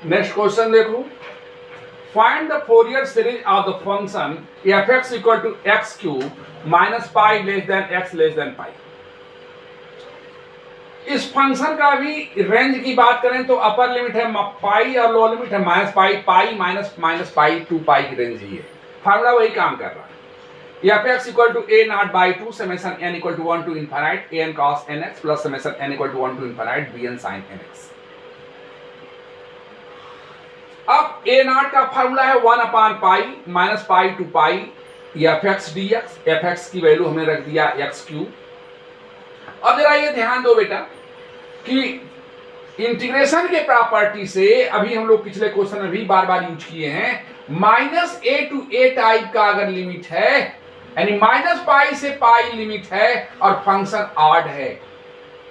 Next question देखो, find the Fourier series of the function f x equal to x cube minus pi less than x less than pi. इस function का भी range की बात करें तो upper limit है पाई और लोअर लिमिट है माइनस पाई, पाई माइनस पाई 2 पाई की रेंज ही है। फार्मूला वही काम कर रहा है। F x equal to a naught by 2 summation n equal to 1 to infinite a n cos n x plus summation n equal to 1 to infinite b n sine n x. अब a naught का formula है 1 upon pi minus pi to pi f x d x. F x की value हमने रख दिया x cube. अब जरा ये ध्यान दो बेटा कि इंटीग्रेशन के प्रॉपर्टी से अभी हम लोग पिछले क्वेश्चन में भी बार बार यूज किए हैं, minus a to a type का अगर लिमिट है यानी माइनस पाई से पाई लिमिट है और फंक्शन ऑड है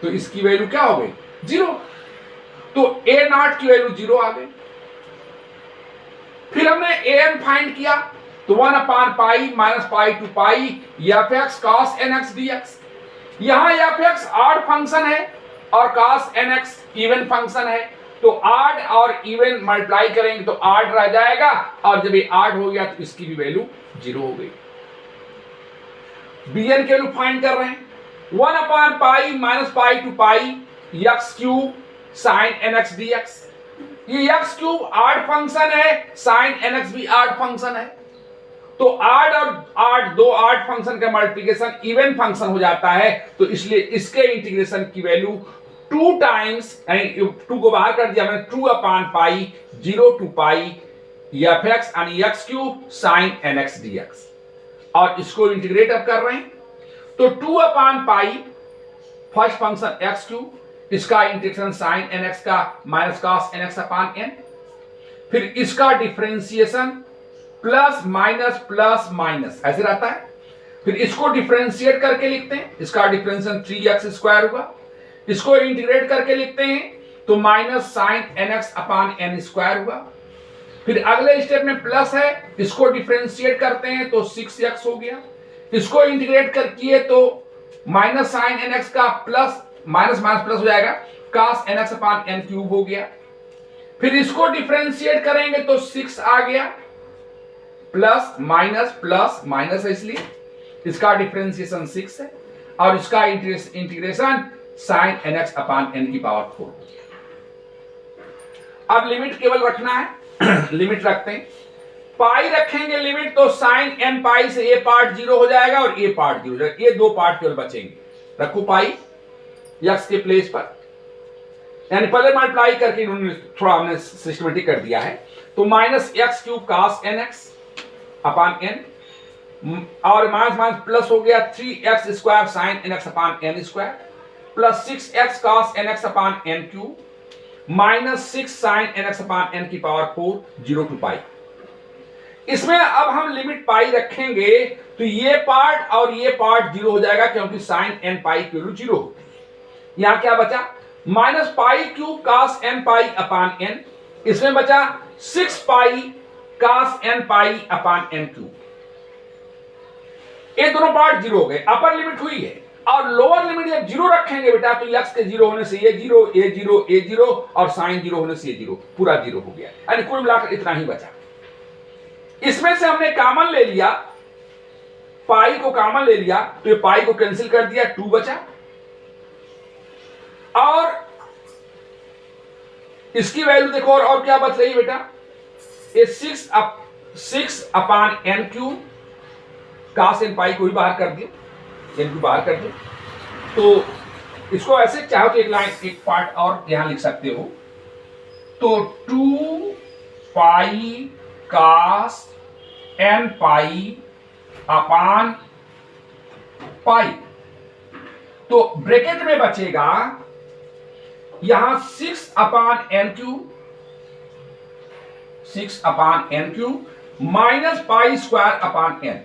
तो इसकी वैल्यू क्या हो गई? 0। तो ए नॉट की वैल्यू 0 आ गई। फिर हमने ए एन फाइंड किया तो 1 upon pi minus pi to pi f x cos n x d x. यहां एफ एक्स ऑड फंक्शन है और cos n x even function है, तो ऑड और इवन मल्टीप्लाई करेंगे तो ऑड रह जाएगा और जब ये ऑड हो गया तो इसकी भी वैल्यू 0 हो गई। बी एन की वैल्यू फाइंड कर रहे हैं 1 upon pi minus pi to pi x cube sine n x d x. ये एक्स क्यूब ऑड फंक्शन है, साइन एन एक्स भी ऑड फंक्शन है, तो ऑड और ऑड दो ऑड फंक्शन का मल्टीप्लिकेशन इवन फंक्शन हो जाता है, तो इसलिए इसके इंटीग्रेशन की वैल्यू 2 टाइम्स यानी 2 को बाहर कर दिया मैंने 2 upon pi 0 to pi f x यानी x cube sine n x d x. और इसको इंटीग्रेट अब कर रहे हैं तो 2 upon pi first function x cube, इसका इंटीग्रेशन साइन एन एक्स का minus cos n x upon n, फिर इसका डिफरेंशिएशन प्लस माइनस ऐसे रहता है। फिर इसको डिफरेंशिएट करके लिखते हैं, इसका डिफरेंशिएशन 3x स्क्वायर हुआ। इसको इंटीग्रेट करके लिखते हैं तो minus sine n x upon n square हुआ। फिर अगले स्टेप में प्लस है, इसको डिफरेंशिएट करते हैं तो 6x हो गया। इसको इंटीग्रेट कर किए तो माइनस साइन एन एक्स का प्लस माइनस प्लस हो जाएगा cos nx अपान n क्यूब हो गया। फिर इसको डिफरेंशिएट करेंगे तो 6 आ गया प्लस माइनस है इसलिए इसका डिफरेंशिएशन 6 है और इसका इंटीग्रेशन साइन nx अपान n की पावर 4। अब लिमिट केवल रखना है लिमिट रखते हैं, पाई रखेंगे लिमिट तो साइन n पाई से ए पार्ट 0 हो जाएगा और ए पार्ट 0 हो जाएगा, ये दो पार्ट केवल बचेंगे। रखो पाई एक्स के प्लेस पर, यानी पहले मल्टीप्लाई करके इन्होंने थोड़ा हमने सिस्टमेटिक कर दिया है, तो minus x cube cos n x upon n और माइनस प्लस हो गया 3x square sine n x upon n square plus 6x cos n x upon n cube minus 6 sine n x upon n की power 4 0 to pi. इसमें अब हम limit पाई रखेंगे तो ये पार्ट और ये पार्ट 0 हो जाएगा क्योंकि साइन एन पाई की वैल्यू 0 होगी। यहां क्या बचा minus pi cube cos n pi upon n, इसमें बचा 6 pi cos n pi upon n cube. ये दोनों पार्ट 0 हो गए, अपर लिमिट हुई है। और लोअर लिमिट जब 0 रखेंगे बेटा तो एक्स के 0 होने से ये 0 ए 0 ए 0 और साइन 0 होने से ये 0 पूरा 0 हो गया, यानी कुल मिलाकर इतना ही बचा। इसमें से हमने कॉमन ले लिया, पाई को कॉमन ले लिया तो ये पाई को कैंसिल कर दिया, 2 बचा और इसकी वैल्यू देखो और क्या बच रही है बेटा, ये 6 upon n cube cos n पाई को ही बाहर कर दिए, एन क्यूब बाहर कर दिए। तो इसको ऐसे चाहो तो एक लाइन एक पार्ट और यहां लिख सकते हो, तो 2 पाई कॉस एन पाई अपान पाई, तो ब्रैकेट में बचेगा यहां 6 upon n cube minus pi square upon n,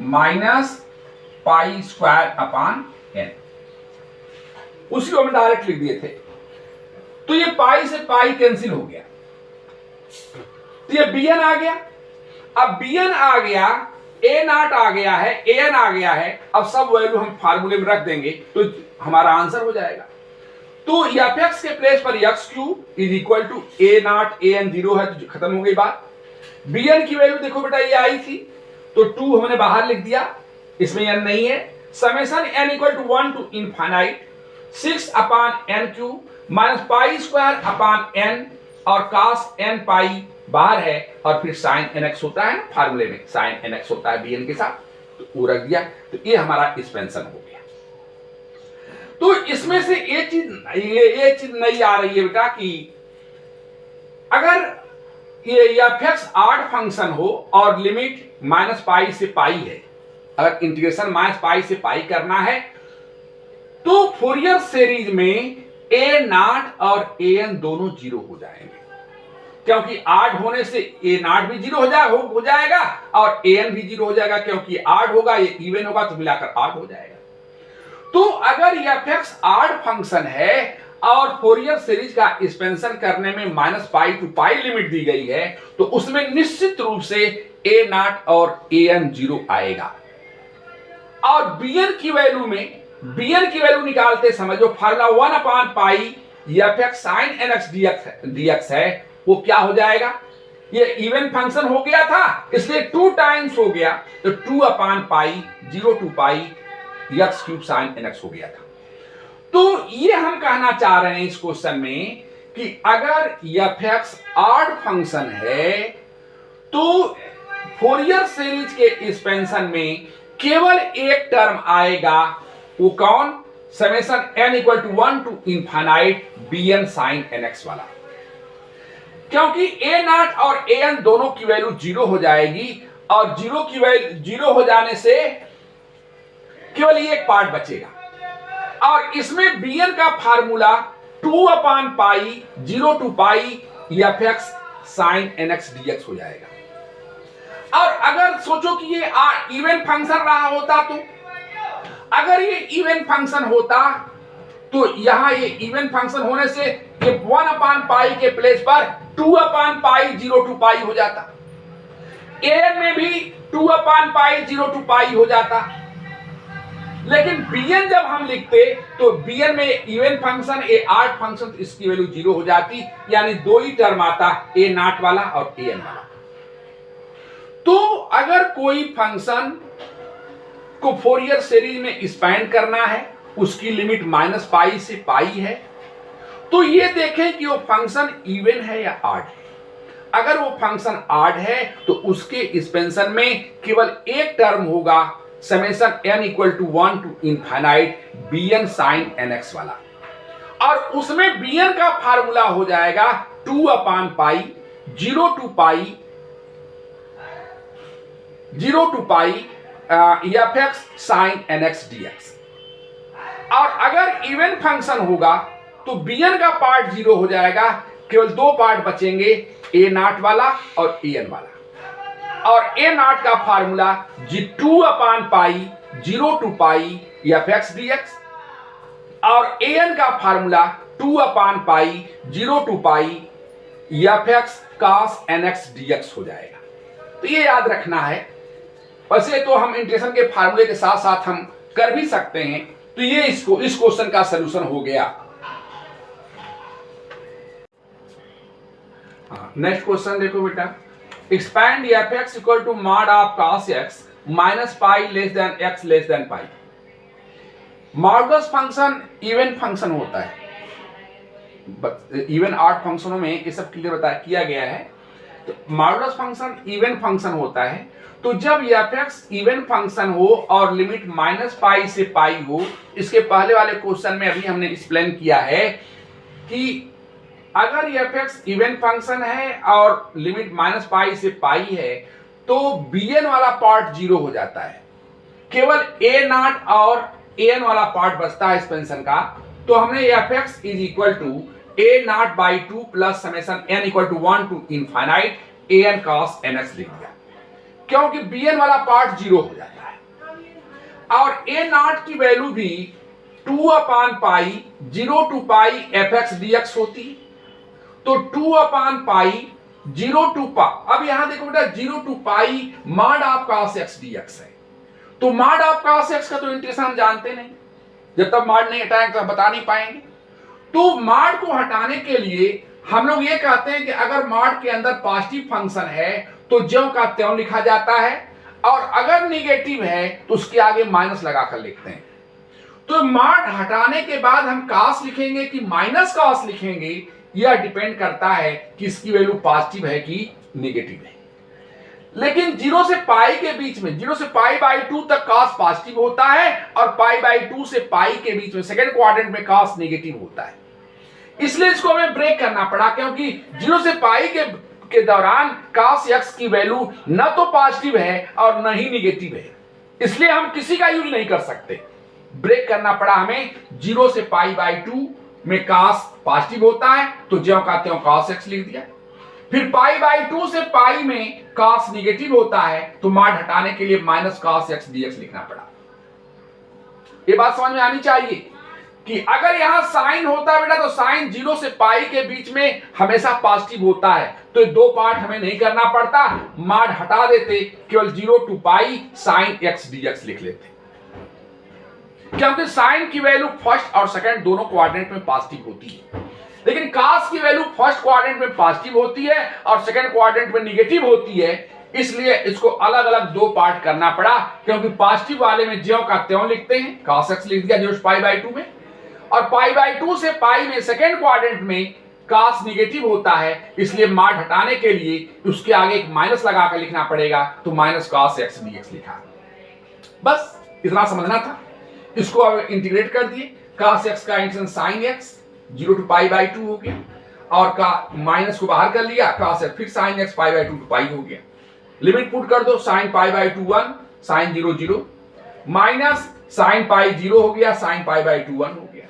minus pi square upon n, उसी को हमने डायरेक्ट लिख दिए थे। तो ये पाई से पाई कैंसिल हो गया, तो ये bn आ गया। अब bn आ गया, a नॉट आ गया है, an आ गया है। अब सब वैल्यू हम फार्मूले में रख देंगे तो हमारा आंसर हो जाएगा। तो एफ एक्स के प्लेस पर x cube is equal to a naught, a n 0 है तो खत्म हो गई बात। बी एन की वैल्यू देखो बेटा ये आई थी तो 2 हमने बाहर लिख दिया, इसमें एन नहीं है। Summation n equal to 1 to infinite 6 upon n cube minus pi square upon n और कास एन पाई बाहर है और फिर साइन एन एक्स होता है ना फार्मूले में, साइन एन एक्स होता है बी एन के साथ, तो वो रख दिया। तो ये हमारा एक्सपेंशन हो गया। तो इसमें से ये चीज नहीं आ रही है बेटा कि अगर ये एफ एक्स ऑड फंक्शन हो और लिमिट माइनस पाई से पाई है, अगर इंटीग्रेशन माइनस पाई से पाई करना है तो फोरियर सीरीज में ए नॉट और ए एन दोनों 0 हो जाएंगे, क्योंकि ऑड होने से ए नॉट भी 0 हो जाएगा और ए एन भी 0 हो जाएगा, क्योंकि ऑड होगा ये इवन होगा तो मिलाकर ऑड हो जाएगा। तो अगर एफ एक्स ऑड फंक्शन है और फोरियर सीरीज का एक्सपेंशन करने में minus pi to pi limit दी गई है तो उसमें निश्चित रूप से ए नॉट और ए एन 0 आएगा। और बी एन की वैल्यू निकालते समय जो formula 1 upon pi f x sine n x dx है वो क्या हो जाएगा, ये इवन फंक्शन हो गया था इसलिए 2 टाइम्स हो गया तो 2 upon pi 0 to pi x cube sine n x हो गया था। तो ये हम कहना चाह रहे हैं इस क्वेश्चन में कि अगर एफ एक्स ऑड फंक्शन है तो फोरियर सीरीज के एक्सपेंशन में केवल एक टर्म आएगा, वो कौन, summation n equal to 1 to infinite b n sine n x वाला, क्योंकि ए नॉट और ए एन दोनों की वैल्यू 0 हो जाएगी और 0 की वैल्यू 0 हो जाने से केवल एक पार्ट बचेगा और इसमें बी एन का formula 2 upon pi 0 to pi f x sine n x d x हो जाएगा। और अगर सोचो कि ये इवन फंक्शन रहा होता तो अगर ये इवन फंक्शन होता तो यहां ये इवन फंक्शन होने से ये 1 अपान पाई के प्लेस पर 2 अपान पाई 0 टू पाई हो जाता, एन में भी 2 अपान पाई 0 टू पाई हो जाता। लेकिन bn जब हम लिखते तो bn में इवन फंक्शन ए ऑड फंक्शन तो इसकी वैल्यू 0 हो जाती, यानी दो ही टर्म आता ए नॉट वाला और ए एन वाला। तो अगर कोई फंक्शन को फोरियर सीरीज में एक्सपेंड करना है, उसकी लिमिट माइनस पाई से पाई है, तो ये देखें कि वो फंक्शन इवन है या ऑड है। अगर वो फंक्शन ऑड है तो उसके एक्सपेंशन में केवल एक टर्म होगा, summation n equal to 1 to infinite b n sine n x वाला, और उसमें बी एन का फार्मूला हो जाएगा 2 upon pi 0 to pi f x sine n x d x. और अगर इवन फंक्शन होगा तो बी एन का पार्ट 0 हो जाएगा, केवल दो पार्ट बचेंगे, ए नॉट वाला और ए एन वाला। और ए नॉट का formula 2 upon pi 0 to pi f x d x और ए एन का formula 2 upon pi 0 to pi f x cos n x d x हो जाएगा। तो ये याद रखना है। वैसे तो हम इंटीग्रेशन के फार्मूले के साथ साथ हम कर भी सकते हैं। तो ये इस क्वेश्चन का सलूशन हो गया। नेक्स्ट क्वेश्चन देखो बेटा, expand f x equal to mod of cos x minus pi less than x less than pi. Modulus function even function होता है, इवन ऑड फंक्शनों में ये सब क्लियर किया गया है। तो मॉडुलस फंक्शन इवन फंक्शन होता है, तो जब एफ एक्स इवन फंक्शन हो और लिमिट माइनस पाई से पाई हो, इसके पहले वाले क्वेश्चन में अभी हमने एक्सप्लेन किया है कि अगर एफ एक्स इवन फंक्शन है और लिमिट माइनस पाई से पाई है तो बी एन वाला पार्ट 0 हो जाता है, केवल ए नॉट और ए एन वाला पार्ट बचता है एक्सपेंशन का। तो हमने f x is equal to a naught by 2 plus summation n equal to 1 to infinite a n cos n x लिख दिया, क्योंकि बी एन वाला पार्ट 0 हो जाता है। और ए नॉट की वैल्यू भी 2 upon pi 0 to pi f x d x होती है। तो 2 अपान पाई 0 टू पाई, अब यहां देखो बेटा 0 to pi mod of cos x dx है। तो मॉड ऑफ कॉस एक्स का तो इंटीग्रेशन हम जानते नहीं, जब तक मॉड नहीं हटाएंगे तो हम बता नहीं पाएंगे। तो मॉड को हटाने के लिए हम लोग ये कहते हैं कि अगर मॉड के अंदर पॉजिटिव फंक्शन है तो ज्यों का त्यों लिखा जाता है, और अगर निगेटिव है तो उसके आगे माइनस लगाकर लिखते हैं। तो मॉड हटाने के बाद हम कास लिखेंगे कि माइनस कास लिखेंगे, यह डिपेंड करता है कि इसकी वैल्यू पॉजिटिव है कि निगेटिव है। लेकिन 0 से पाई के बीच में, 0 से पाई बाई 2 तक कास पॉजिटिव होता है, और पाई बाई 2 से पाई के बीच में सेकेंड क्वाड्रेंट में कास नेगेटिव होता है। इसलिए इसको हमें ब्रेक करना पड़ा, क्योंकि 0 से पाई के दौरान कास एक्स की वैल्यू न तो पॉजिटिव है और न ही निगेटिव है, इसलिए हम किसी का यूज नहीं कर सकते। ब्रेक करना पड़ा हमें। 0 से पाई बाई 2 में कास पॉजिटिव होता है तो ज्यों का त्यों कास एक्स लिख दिया। फिर पाई बाई 2 से पाई में कास निगेटिव होता है तो मॉड हटाने के लिए माइनस कास एक्स डीएक्स लिखना पड़ा। ये बात समझ में आनी चाहिए कि अगर यहां साइन होता है बेटा तो साइन 0 से पाई के बीच में हमेशा पॉजिटिव होता है, तो दो पार्ट हमें नहीं करना पड़ता, मॉड हटा देते, केवल 0 to pi sine x d x लिख लेते, क्योंकि साइन की वैल्यू फर्स्ट और सेकंड दोनों क्वाड्रेंट में पॉजिटिव होती है। लेकिन कास की वैल्यू फर्स्ट क्वाड्रेंट में पॉजिटिव होती है और सेकंड क्वाड्रेंट में निगेटिव होती है, इसलिए इसको अलग अलग दो पार्ट करना पड़ा। क्योंकि पॉजिटिव वाले में ज्यों का त्यों लिखते हैं, कास एक्स लिख दिया 0 से पाई बाई 2 में, और पाई बाई 2 से पाई में सेकंड क्वाड्रेंट में कास निगेटिव होता है, इसलिए मॉड हटाने के लिए उसके आगे एक माइनस लगाकर लिखना पड़ेगा, तो माइनस कास एक्स डीएक्स लिखा। बस इतना समझना था। इसको अब इंटीग्रेट कर दिए, कास एक्स का integration sine x 0 to pi by 2 हो गया, और का माइनस को बाहर कर लिया, कास एक्स फिर sine x pi by 2 to pi हो गया। लिमिट पुट कर दो, sine pi by 2 1, sine 0 0, minus sine pi 0 हो गया, साइन पाई बाई 2 1 हो गया।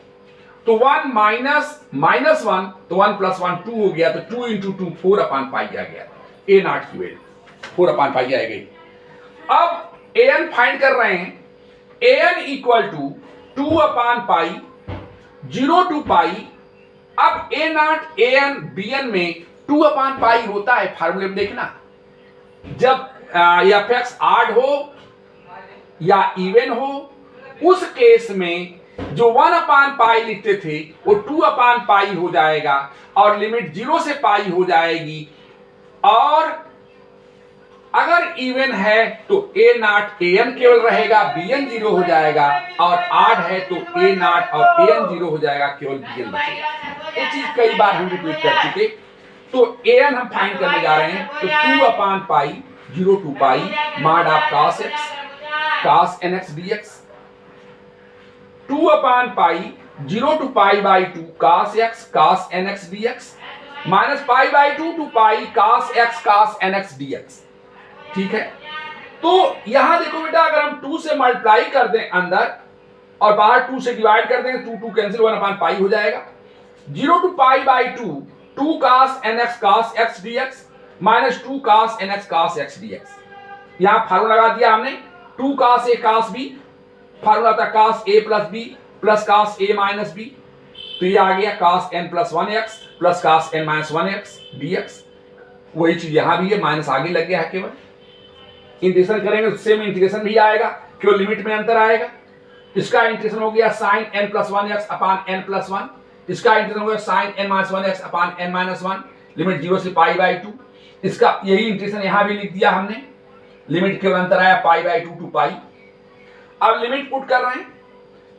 तो 1 माइनस माइनस 1, तो 1 प्लस 1 2 हो गया, तो 2 इंटू 2 4 अपान पाई आ गया। ए नॉट की वैल्यू 4 अपान पाई आ गई। अब ए एन फाइंड कर रहे हैं, a n equal to 2 upon pi 0 to pi. अब a naught a n b n में 2 अपान पाई होता है, फार्मूले में देखना, जब एफ एक्स ऑड हो या इवन हो, उस केस में जो 1 अपान पाई लिखते थे वो 2 अपान पाई हो जाएगा, और लिमिट 0 से पाई हो जाएगी। और अगर इवन है तो ए नॉट ए एन केवल रहेगा, बी एन 0 हो जाएगा, और ऑड है तो ए नॉट और ए एन 0 हो जाएगा, केवल बी एन बचेगा। ये चीज कई बार हम रिपीट कर चुके। तो ए एन हम फाइंड करने जा रहे हैं, तो 2 upon pi 0 to pi mod of cos x cos n x d x, 2 upon pi 0 to pi by 2 cos x cos n x d x, minus pi by 2 to pi cos x cos n x d x. ठीक है, तो यहां देखो बेटा, अगर हम 2 से multiply कर दें अंदर और बाहर 2 से डिवाइड कर दें, 2 2 कैंसिल, 1 अपान पाई हो जाएगा। 0 to pi by 2 2 cos n x cos x d x minus 2 cos n x cos x d x. यहां फार्मूला लगा दिया हमने, 2 कास ए कास बी, फार्मूला था cos a plus b plus cos a minus b, तो ये आ गया cos n plus 1 x plus cos n minus 1 x d x. वही चीज यहां भी है, माइनस आगे लग गया है, केवल इंटीग्रेशन करेंगे तो सेम इंटीग्रेशन भी आएगा, केवल लिमिट में अंतर आएगा। इसका इंटीग्रेशन हो गया sign n plus 1 x upon n plus 1, इसका इंटीग्रेशन हो गया sign n minus 1 x upon n minus 1, limit 0 से पाई बाई 2। इसका यही इंटीग्रेशन यहां भी लिख दिया हमने, लिमिट केवल अंतर आया पाई बाई 2 टू पाई। अब लिमिट पुट कर रहे हैं,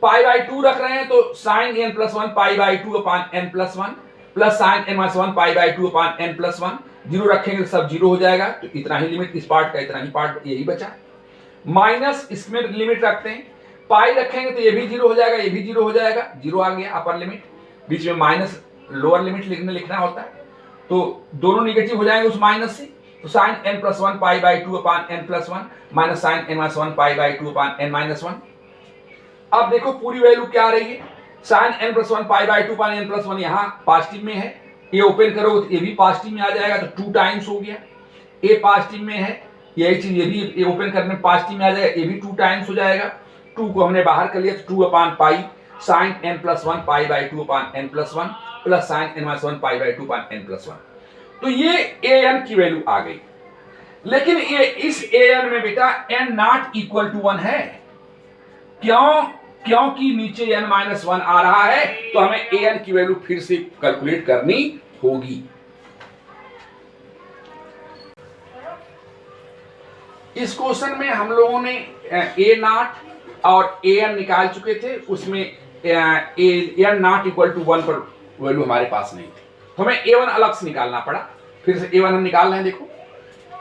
पाई बाई 2 रख रहे हैं, तो sine n plus 1 pi by 2 upon n plus 1 plus sine n minus 1 pi by 2 upon n plus 1, 0 रखेंगे तो सब 0 हो जाएगा, तो इतना ही लिमिट इस पार्ट का, इतना ही पार्ट यही बचा। माइनस इसमें लिमिट रखते हैं, पाई रखेंगे तो ये भी 0 हो जाएगा, ये भी 0 हो जाएगा, 0 आ गया अपर लिमिट, बीच में माइनस लोअर लिमिट लिखना होता है, तो दोनों निगेटिव हो जाएंगे उस माइनस से। तो sine n plus 1 pi by 2 upon n plus 1 minus sine n minus 1 pi by 2 upon n minus 1। अब देखो पूरी वैल्यू क्या आ रही है, sine n plus 1 pi by 2 upon n plus 1 यहाँ पॉजिटिव में है, ये ओपन करोगे तो ये भी पॉजिटिव में आ जाएगा, तो 2 टाइम्स हो गया। ए पॉजिटिव में है, यही चीज ये भी ओपन करने में पॉजिटिव में आ जाएगा, ये भी 2 टाइम्स हो जाएगा। 2 को हमने बाहर कर लिया, तो 2 upon pi sine n plus 1 pi by 2 upon n plus 1 plus sine n minus 1 pi by 2 upon n plus 1। तो ये ए एन की वैल्यू आ गई। लेकिन ये इस ए एन में बेटा एन नॉट इक्वल टू 1 है, क्यों क्योंकि नीचे n-1 आ रहा है तो हमें an की वैल्यू फिर से कैलकुलेट करनी होगी। इस क्वेश्चन में हम लोगों ने a0 और an निकाल चुके थे, उसमें n0 इक्वल टू 1 पर वैल्यू हमारे पास नहीं थी, तो हमें a1 अलग से निकालना पड़ा। फिर से a1 हम निकाल रहे हैं। देखो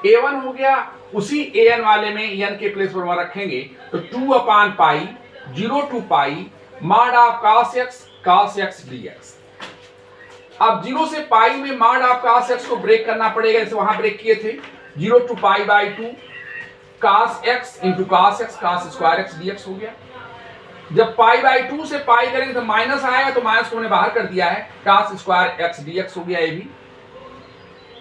a1 हो गया, उसी an वाले में n के प्लेस पर वहां रखेंगे तो 2/पाई 0 to pi mod of cos x dx। अब 0 से पाई में मॉड ऑफ cos x को ब्रेक करना पड़ेगा, जैसे वहां ब्रेक किए थे। 0 to pi by 2 cos x into cos x cos square x dx हो गया। जब पाई बाई 2 से पाई करेंगे तो माइनस आएगा, तो माइनस को हमने बाहर कर दिया है, cos स्क्वायर x dx हो गया। ये भी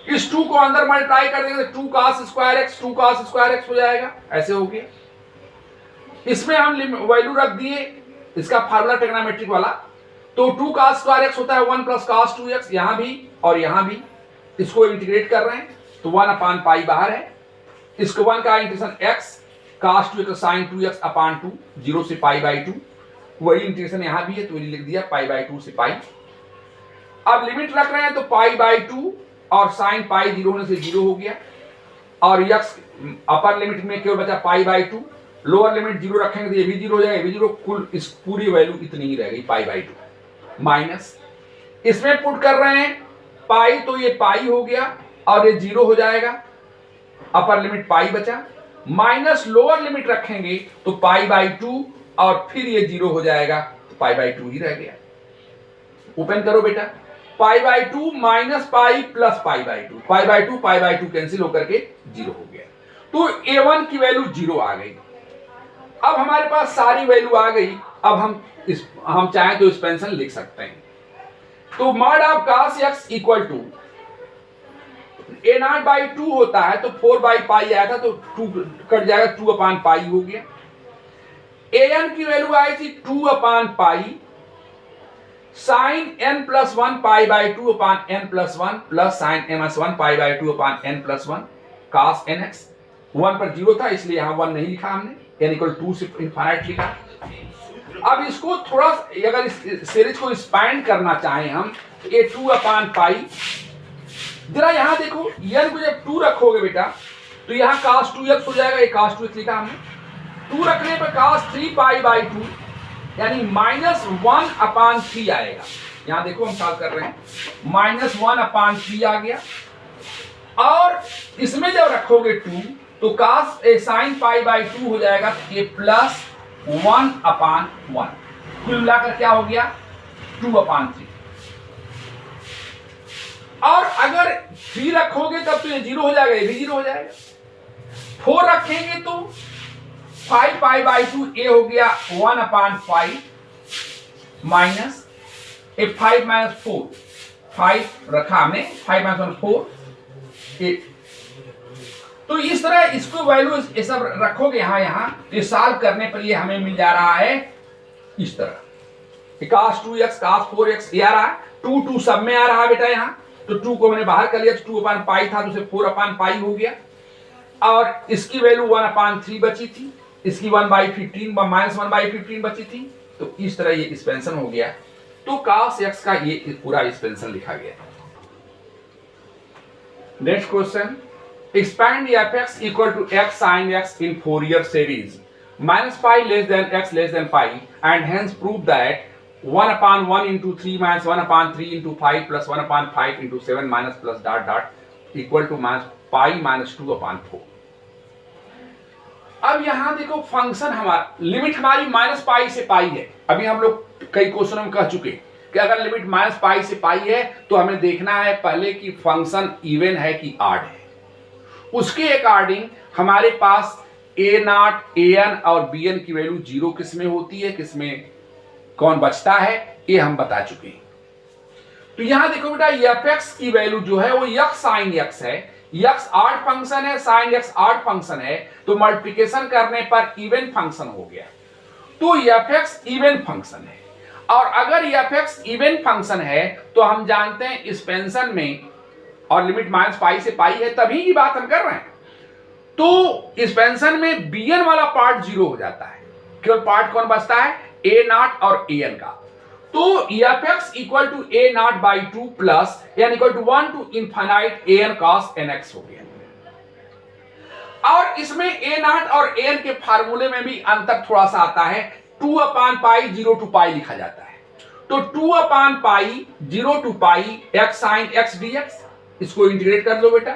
इस 2 को अंदर मल्टीप्लाई कर देंगे तो 2 cos स्क्वायर x हो जाएगा, ऐसे हो गया। इसमें हम वैल्यू रख दिए, इसका फार्मूला ट्रिग्नोमेट्रिक वाला, तो 2 cos स्क्वायर x होता है 1 प्लस cos 2x, यहां भी और यहां भी। इसको इंटीग्रेट कर रहे हैं तो 1/पाई बाहर है, इसको 1 का integration x cos 2x sin 2x upon 2 0 से पाई बाई 2, वही इंटीग्रेशन यहां भी है तो लिख दिया पाई बाई 2 से पाई। अब लिमिट रख रहे हैं तो पाई बाई 2 और साइन पाई 0 होने से 0 हो गया, और x अपर लिमिट में केवल बचा पाई बाई 2, लोअर लिमिट 0 रखेंगे तो ये भी 0 हो जाएगा, ये भी 0, कुल इस पूरी वैल्यू इतनी ही रह गई पाई बाई 2 माइनस। इसमें पुट कर रहे हैं पाई, तो ये पाई हो गया और ये 0 हो जाएगा, अपर लिमिट पाई बचा, माइनस लोअर लिमिट रखेंगे तो पाई बाई 2 और फिर ये 0 हो जाएगा, तो पाई बाई 2 ही रह गया। ओपन करो बेटा, पाई by 2 minus pi plus pi by 2 cancel होकर के 0 हो गया, तो a1 की वैल्यू 0 आ गई। अब हमारे पास सारी वैल्यू आ गई, अब हम चाहें तो एक्सपेंशन लिख सकते हैं। तो mod of cos x equal to a0 by 2 होता है तो 4/पाई आया था तो 2 कट जाएगा, 2/पाई हो गया। an की वैल्यू आई थी 2/पाई sine n plus 1 pi by 2 upon n plus 1 plus sine m-1 pi by 2 upon n plus 1 cos nx। 1 पर 0 था इसलिए यहां 1 नहीं लिखा हमने, n इक्वल 2 से इनफाइनाइट लिखा। अब इसको थोड़ा, अगर इस सीरीज को एक्सपैंड करना चाहें हम, ये 2/पाई, जरा यहां देखो n को जब 2 रखोगे बेटा तो यहां cos 2x हो जाएगा, ये cos 2x लिखा हमने। 2 रखने पर cos 3 पाई बाई 2 यानी -1/3 आएगा। यहां देखो हम सॉल्व कर रहे हैं, -1/3 आ गया, और इसमें जब रखोगे 2 तो cos sin पाई बाई 2 हो जाएगा, ये प्लस 1/1, कुल मिलाकर क्या हो गया 2/3। और अगर 3 रखोगे तब तो ये 0 हो जाएगा, ये भी 0 हो जाएगा। 4 रखेंगे तो 5 पाई बाई 2 ए हो गया 1/5 माइनस 5 माइनस 4, 5 रखा हमने, 5 माइनस 1 4 8। तो इस तरह इसको वैल्यू ये सब रखोगे यहां ये सॉल्व करने पर ये हमें मिल जा रहा है इस तरह, cos 2x cos 4x ये आ रहा है, 2 सब में आ रहा है बेटा यहाँ, तो 2 को मैंने बाहर कर लिया, 2/पाई था तो उसे 4/पाई हो गया, और इसकी वैल्यू 1/3 बची थी, इसकी 1/15 -1/15 बची थी, तो इस तरह ये एक्सपेंशन हो गया। तो cos x का ये पूरा एक्सपेंशन लिखा गया। Next question, expand f(x) equal to x sin x in Fourier series -pi less than x less than pi, and hence prove that 1/1 into 3 minus 1/3 into 5 plus 1/5 into 7 minus plus dot dot equal to pi minus 2/4। अब यहां देखो function हमारा, limit हमारी -पाई से पाई है। अभी हम लोग कई क्वेश्चनों में कह चुके कि अगर लिमिट -पाई से पाई है तो हमें देखना है पहले कि फंक्शन इवन है कि ऑड है। उसके अकॉर्डिंग हमारे पास a0, an और bn की वैल्यू 0 किस में होती है, किस में कौन बचता है, ये हम बता चुके हैं। तो यहां देखो बेटा f(x) की वैल्यू जो है वो x sin x है, x ऑड फंक्शन है, sin x ऑड फंक्शन है, तो मल्टीप्लिकेशन करने पर इवन फंक्शन हो गया, तो f(x) इवन फंक्शन है। और अगर f(x) इवन फंक्शन है तो हम जानते हैं एक्सपेंशन में, और लिमिट -पाई से पाई है तभी की बात हम कर रहे हैं, तो एक्सपेंशन में bn वाला पार्ट 0 हो जाता है, केवल पार्ट कौन बचता है ए नॉट और ए एन का। तो f x equal to a naught by 2 plus n equal to 1 to infinite a n cos n x हो गया। और इसमें ए नॉट और ए एन के फार्मूले में भी अंतर थोड़ा सा आता है। 2 अपान पाई 0 टू पाई लिखा जाता है। तो 2 upon pi 0 to pi x sine x d x, इसको इंटीग्रेट कर लो बेटा।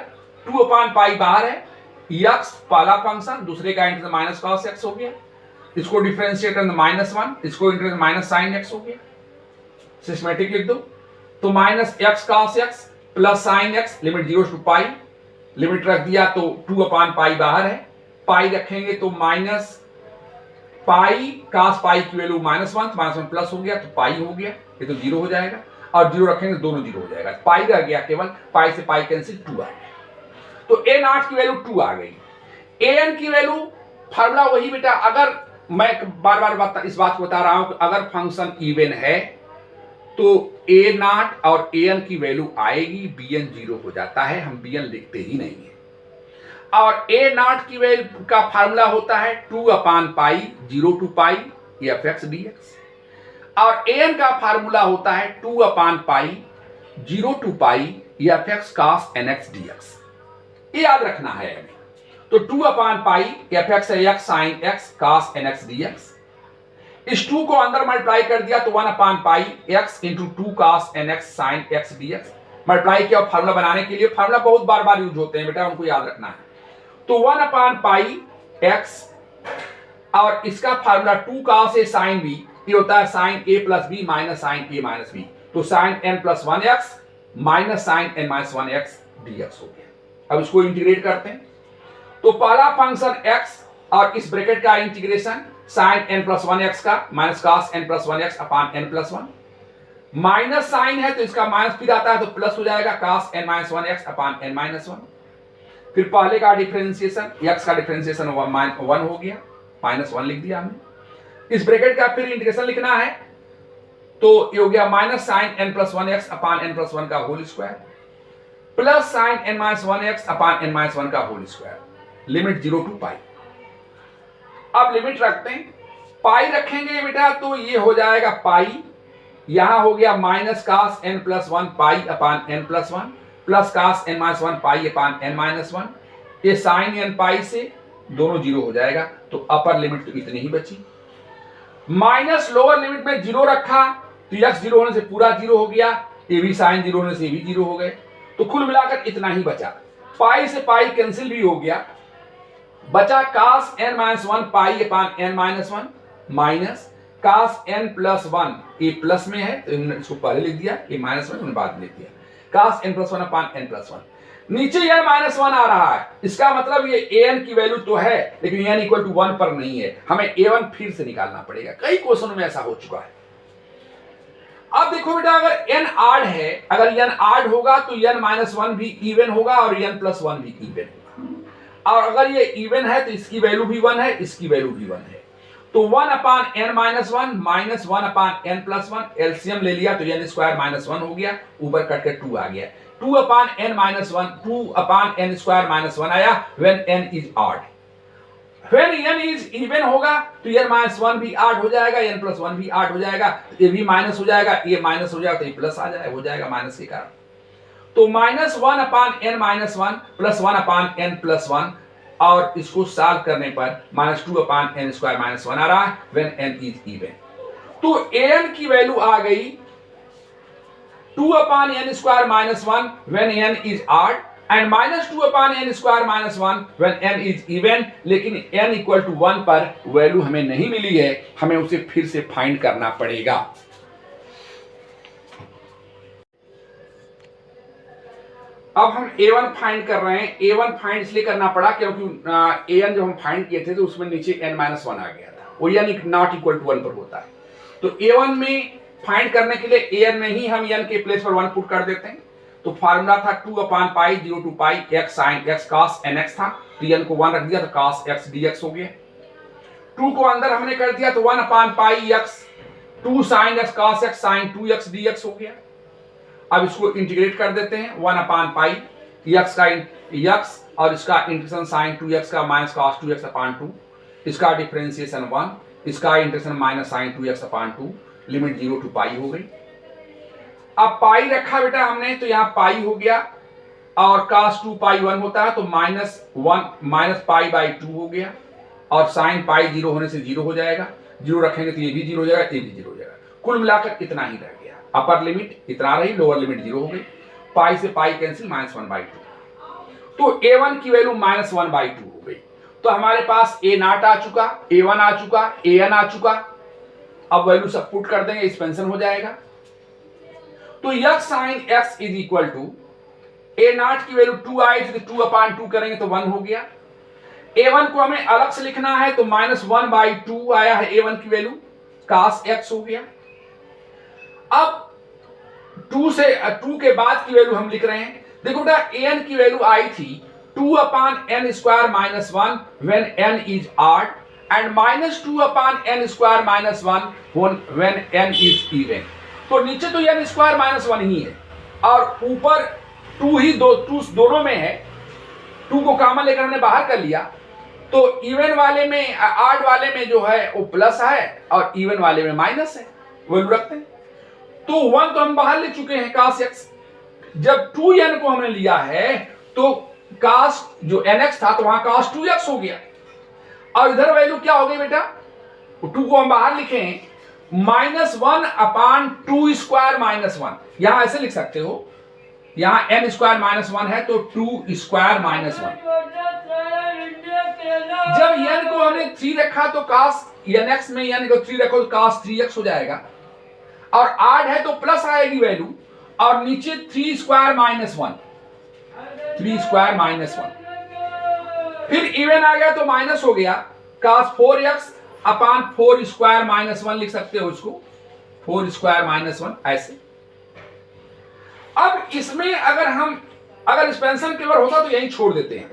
2 अपान पाई बाहर है, एक्स पहला फंक्शन, दूसरे का इंटीग्रेशन माइनस कॉस एक्स हो गया, इसको डिफरेंशिएट करना -1, इसको इंटीग्रेशन माइनस साइन एक्स हो गया। सिस्टमेटिक लिख दो। तो minus x cos x plus sine x, limit 0 to pi, limit रख दिया तो 2 अपान पाई बाहर है, पाई रखेंगे तो माइनस पाई कॉस पाई की वैल्यू -1 प्लस हो गया तो पाई हो गया, ये तो 0 हो जाएगा, और 0 रखेंगे दोनों 0 हो जाएगा, पाई रह गया केवल, पाई से पाई कैंसिल 2 आ गया। तो ए नॉट की वैल्यू 2 आ गई। ए एन की वैल्यू फार्मूला वही बेटा, अगर मैं बार बार इस बात को बता रहा हूं कि अगर फंक्शन इवन है तो ए नॉट और ए एन की वैल्यू आएगी, बी एन 0 हो जाता है, हम बी एन लिखते ही नहीं है। और ए नॉट की वैल्यू का फार्मूला होता है 2 upon pi 0 to pi f x d x, और ए एन का फार्मूला होता है 2 upon pi 0 to pi f x cos n x d x. ये याद रखना है हमें। तो 2 अपान पाई एफ एक्स है x sine x cos n x d x, इस 2 को अंदर मल्टीप्लाई कर दिया तो 1 upon pi x into 2 cos n x sine x d x, multiply किया फार्मूला बनाने के लिए। फार्मूला बहुत बार यूज होते हैं बेटा, उनको याद रखना है। तो 1 अपान पाई एक्स और इसका formula 2 cos a sine b, ये होता है sine a plus b minus sine a minus b, तो sine n plus 1 x minus sine n minus 1 x d x हो गया। अब इसको इंटीग्रेट करते हैं। तो पहला फंक्शन x और इस ब्रैकेट का integration sine n plus 1 x का minus cos n plus 1 x upon n plus 1, minus sine है तो इसका माइनस फिर आता है तो प्लस हो जाएगा cos n minus 1 x upon n minus 1। फिर पहले का डिफरेंशिएशन x का डिफरेंशिएशन 1 हो गया, माइनस 1 लिख दिया हमने। इस ब्रैकेट का फिर इंटीग्रेशन लिखना है तो ये हो गया minus sine n plus 1 x upon n plus 1 का whole square plus sine n minus 1 x upon n minus 1 का whole square, limit 0 to pi. अब लिमिट रखते हैं, पाई रखेंगे बेटा तो ये हो जाएगा पाई, यहां हो गया माइनस कॉस n प्लस 1 पाई अपान n plus 1 plus cos n minus 1 पाई अपान n माइनस 1, ये साइन n पाई से दोनों 0 हो जाएगा, तो अपर लिमिट तो इतनी ही बची। माइनस लोअर लिमिट में 0 रखा तो x 0 होने से पूरा 0 हो गया, ये भी साइन 0 होने से भी 0 हो गए, तो कुल मिलाकर इतना ही बचा। पाई से पाई कैंसिल भी हो गया, बचा cos n माइनस 1 पाई अपान n minus 1 minus cos n plus 1, ये प्लस में है तो इसको पहले लिख दिया, ये माइनस में हमने बाद में लिख दिया, cos n प्लस 1 अपान n प्लस 1। नीचे n माइनस 1 आ रहा है, इसका मतलब ये an की वैल्यू तो है लेकिन n इक्वल टू 1 पर नहीं है, हमें a1 फिर से निकालना पड़ेगा। कई क्वेश्चनों में ऐसा हो चुका है। अब देखो बेटा, अगर n आड है, अगर n आड होगा तो n माइनस 1 भी इवन होगा और n प्लस 1 भी इवन होगा, और अगर ये इवन है तो इसकी वैल्यू भी 1 है, इसकी वैल्यू भी 1 है, तो 1 अपान n माइनस 1 माइनस 1 अपान n प्लस 1, एलसीएम ले लिया तो n स्क्वायर माइनस 1 हो गया, ऊपर कट के 2 आ गया, 2 अपान n माइनस 1, 2 अपान n स्क्वायर माइनस 1 आया when n is odd. When n is even होगा तो n माइनस 1 भी ऑड हो जाएगा, n प्लस 1 भी ऑड हो जाएगा, ये भी माइनस हो जाएगा, ये माइनस हो जाएगा तो ये प्लस आ जाएगा, हो जाएगा माइनस के कारण। तो माइनस 1 अपान n माइनस 1 प्लस 1 अपान n प्लस 1, और इसको सॉल्व करने पर माइनस 2 अपान n स्क्वायर माइनस 1 आ रहा है व्हेन n इज इवन। तो an की वैल्यू आ गई 2 अपान n square minus 1 when n is odd and minus 2 upon n square minus 1 when n is even, लेकिन n इक्वल टू 1 पर value हमें नहीं मिली है, हमें उसे फिर से फाइंड करना पड़ेगा। अब हम a1 फाइंड कर रहे हैं। a1 फाइंड इसलिए करना पड़ा क्योंकि an जब हम फाइंड किए थे तो उसमें नीचे n माइनस 1 आ गया था, वो n नॉट इक्वल टू 1 पर होता है। तो a1 में फाइंड करने के लिए an में ही हम n के प्लेस पर 1 पुट कर देते हैं। तो फार्मूला था 2 upon pi 0 to pi x sine x cos nx था, तो n को 1 रख दिया तो cos x dx हो गया। 2 को अंदर हमने कर दिया तो 1 upon pi x 2 sine x cos x sine 2x dx हो गया। अब इसको इंटीग्रेट कर देते हैं, 1 अपान पाई x का x और इसका इंटीग्रेशन साइन 2x का माइनस cos 2x अपान 2, इसका डिफरेंशिएशन 1 इसका integration minus sine 2x upon 2 limit 0 to pi हो गई। अब पाई रखा बेटा हमने तो यहाँ पाई हो गया और cos 2 पाई 1 होता है तो माइनस पाई बाई 2 हो गया और साइन पाई 0 होने से 0 हो जाएगा, 0 रखेंगे तो ये भी 0 हो जाएगा, ये भी 0 हो जाएगा। कुल मिलाकर इतना ही रह गया, अपर लिमिट इतना रही, लोअर लिमिट 0 हो गई, पाई से पाई कैंसिल -1/2। तो a1 की वैल्यू -1/2 हो गई। तो हमारे पास a0 आ चुका, a1 आ चुका, an आ चुका। अब वैल्यू सब पुट कर देंगे, एक्सपेंशन हो जाएगा। तो x sin x is equal to a0 की वैल्यू 2 आई थी तो 2/2 करेंगे तो 1 हो गया। a1 को हमें अलग से लिखना है तो -1/2 आया है a1 की वैल्यू, cos x हो गया। अब 2 के बाद की वैल्यू हम लिख रहे हैं। देखो बेटा an की वैल्यू आई थी 2/n² - 1 when n is odd and -2/n² - 1 when n is even। तो नीचे तो n² - 1 ही है और ऊपर 2 ही दोनों में है। 2 को कॉमन लेकर हमने बाहर कर लिया तो इवन वाले में ऑड वाले में जो है वो प्लस है और इवन वाले में माइनस है, वैल्यू रखते हैं। तो 1 तो हम बाहर ले चुके हैं cos x। जब 2n को हमने लिया है तो cos जो nx था तो वहां cos 2x हो गया और इधर वैल्यू क्या हो गई बेटा, 2 को हम बाहर लिखे हैं -1/2² - 1। यहां ऐसे लिख सकते हो, यहां n² - 1 है तो 2² - 1। जब n को हमने 3 रखा तो cos nx में n को 3 रखो तो cos 3x हो जाएगा और ऑड है तो प्लस आएगी वैल्यू और नीचे 3² - 1, 3² - 1। फिर इवन आ गया तो माइनस हो गया, cos 4x अपान 4² - 1 लिख सकते हो इसको, 4² - 1 ऐसे। अब इसमें अगर एक्सपेंशन केवल होता तो यहीं छोड़ देते हैं,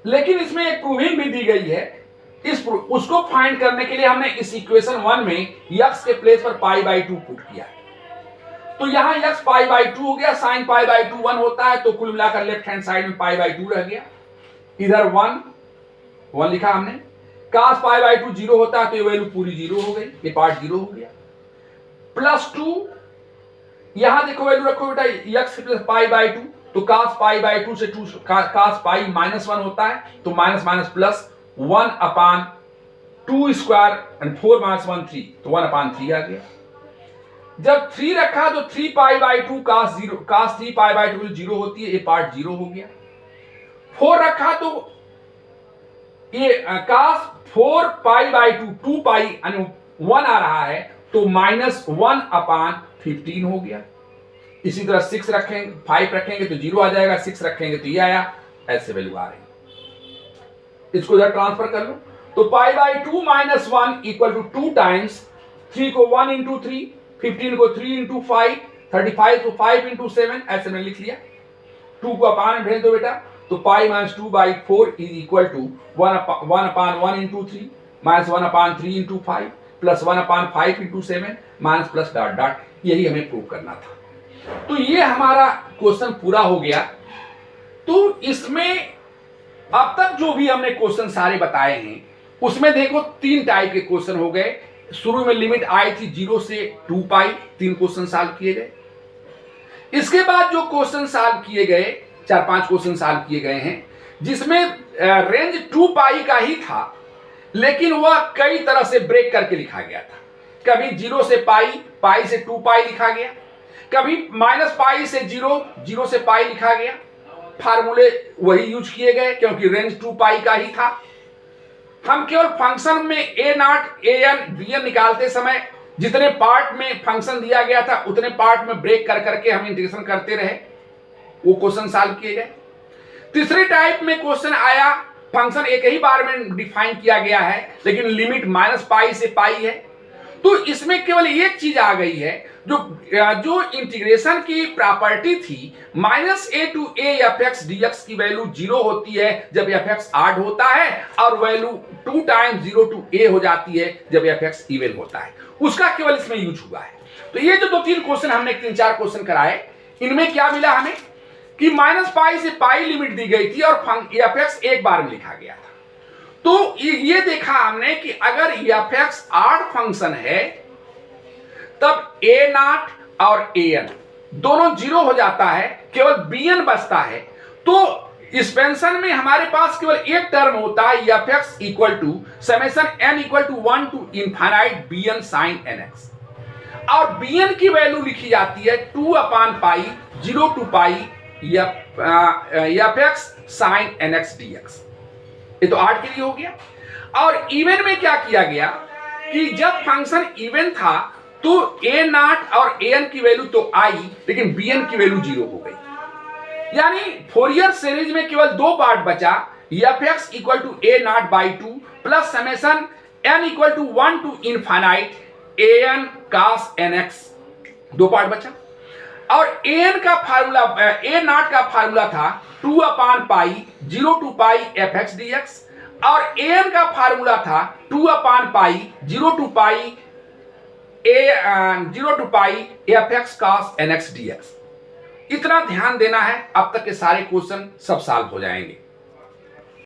लेकिन इसमें एक प्रूविंग भी दी गई है। उसको फाइंड करने के लिए हमने इस इक्वेशन 1 में x के प्लेस पर π/2 पुट किया है। तो यहां x π/2 हो गया, sin π/2 1 होता है तो कुल मिलाकर लेफ्ट हैंड साइड में π/2 रह गया। इधर 1 लिखा हमने, cos π/2 0 होता है तो ये वैल्यू पूरी 0 हो गई, ये पार्ट 0 हो गया। +2 यहां देखो वैल्यू रखो बेटा x प्लस π/2 तो cos π/2 से cos π -1 होता है तो माइनस प्लस 1/2² and 4 - 1 3 तो 1/3 आ गया। जब 3 रखा तो 3π/2 cos 3π/2 0 होती है, ये पार्ट 0 हो गया। 4 रखा तो ये cos 4π/2 2π यानी 1 आ रहा है तो -1/15 हो गया। इसी तरह 6 रखेंगे, 5 रखेंगे तो 0 आ जाएगा, 6 रखेंगे तो ये आया, ऐसे वैल्यू आ रही। इसको इधर ट्रांसफर कर लो तो π/2 - 1 इक्वल टू 2 टाइम्स 3 को 1 × 3, 15 को 3 × 5, 35 को 5 × 7 ऐसे मैंने लिख लिया। 2 को अपान में भेज दो बेटा तो π - 2/4 is equal to 1/1 × 3 -1/3 × 5 plus 1/5 × 7 minus plus dot dot. यही हमें प्रूव करना था। तो ये हमारा क्वेश्चन पूरा हो गया। तो इसमें अब तक जो भी हमने क्वेश्चन सारे बताए हैं उसमें देखो 3 टाइप के क्वेश्चन हो गए। शुरू में लिमिट आई थी 0 से 2π, 3 क्वेश्चन सॉल्व किए गए। इसके बाद जो क्वेश्चन सॉल्व किए गए 4-5 क्वेश्चन सॉल्व किए गए हैं जिसमें रेंज 2π का ही था, लेकिन वह कई तरह से ब्रेक करके लिखा गया था। कभी 0 से π, π से 2π लिखा गया, कभी -π से 0, 0 से π लिखा गया। फार्मूले वही यूज किए गए क्योंकि रेंज 2π का ही था। हम केवल फंक्शन में a0 an bn निकालते समय जितने पार्ट में फंक्शन दिया गया था उतने पार्ट में ब्रेक कर करके हम इंटीग्रेशन करते रहे, वो क्वेश्चन सॉल्व किए गए। तीसरे टाइप में क्वेश्चन आया, फंक्शन एक ही बार में डिफाइन किया गया है लेकिन लिमिट -π से π है। तो इसमें केवल एक चीज आ गई है, जो इंटीग्रेशन की प्रॉपर्टी थी -a to a fx dx की वैल्यू 0 होती है जब fx ऑड होता है और वैल्यू 2 टाइम्स 0 to a हो जाती है जब fx इवन होता है, उसका केवल इसमें यूज हुआ है। तो ये जो 2-3 क्वेश्चन हमने 3-4 क्वेश्चन कराए, इनमें क्या मिला हमें कि -π से π लिमिट दी गई थी और fx एक बार में लिखा गया था। तो ये देखा हमने कि अगर एफ एक्स ऑड फंक्शन है तब ए नॉट और ए एन दोनों जीरो हो जाता है, केवल बी एन बचता है। तो एक्सपेंशन में हमारे पास केवल एक टर्म होता है f x equal to summation n equal to 1 to infinite b n sine n x, और बी एन की वैल्यू लिखी जाती है 2 upon pi 0 to pi f x sine n x d x. ये तो आर्ट के लिए हो गया। और इवन में क्या किया गया कि जब फंक्शन इवन था तो ए नॉट और ए एन की वैल्यू तो आई, लेकिन बी एन की वैल्यू 0 हो गई। यानी फोरियर सीरीज में केवल दो पार्ट बचा, f x equal to a naught by 2 plus summation n equal to 1 to infinite a n cos n x, दो पार्ट बचा। और ए एन का फार्मूला, ए नॉट का फार्मूला था 2 upon pi 0 to pi f x d x, और a n का formula था 2 upon pi 0 to pi 0 to pi f x cos n x d x. इतना ध्यान देना है, अब तक के सारे क्वेश्चन सब सॉल्व हो जाएंगे।